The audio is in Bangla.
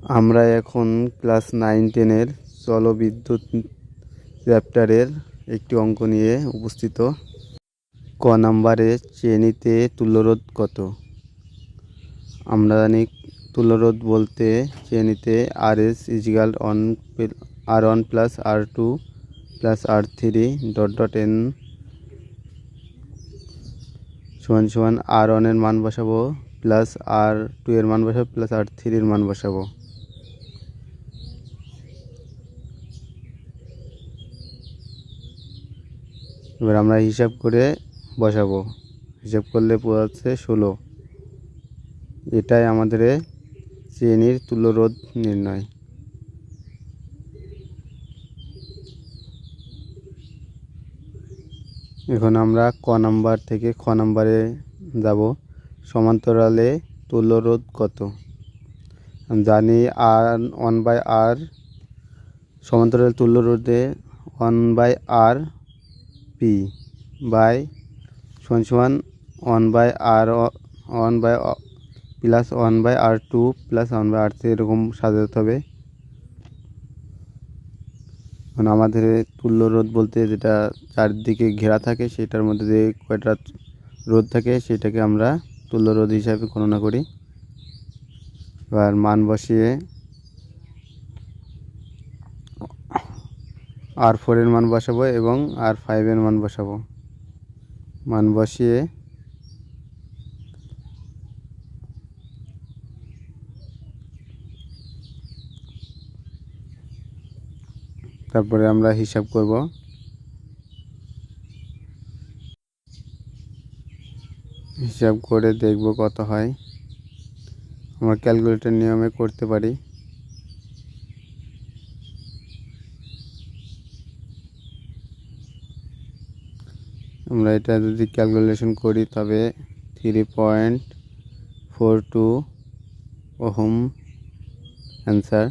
আমরা এখন ক্লাস 9-10-এর জলবিদ্যুৎ চ্যাপ্টারের একটি অঙ্ক নিয়ে উপস্থিত। ক নাম্বারে শ্রেণীতে তুল্যরোধ কত? আমরা জানি তুল্যরোধ বলতে শ্রেণীতে RS R1 + R2 + R3 (n) = R1 এর মান বসাবো প্লাস R2 এর মান বসাবো প্লাস R3 এর মান বসাবো। এবার আমরা হিসাব করে বসাবো। হিসাব করলে পড়াচ্ছে 16। এটাই আমাদের শ্রেণীর তুল্যরোধ নির্ণয়। এখন আমরা ক নাম্বার থেকে খ নাম্বারে যাব। সমান্তরালে তুল্যরোধ কত? জানি R1/R সমান্তরাল তুল্যরোধে 1/R P by = 1/R1 plus 1/R2 plus 1/R3 এরকম সাজাতে হবে। মানে আমাদের তুল্যরোধ বলতে যেটা চারদিকে ঘেরা থাকে সেটার মধ্যে যে কয়টা রোধ থাকে সেটাকে আমরা তুল্যরোধ হিসাবে গণনা করি। এবার মান বসিয়ে R4 এর মান বসাবো এবং R5 এর মান বসাবো। মান বসিয়ে তারপরে আমরা হিসাব করব। হিসাব করে দেখব কত হয়। আমরা ক্যালকুলেটর নিয়মে করতে পারি। আমরা এটা যদি ক্যালকুলেশন করি তবে 3.42 ওহম অ্যান্সার।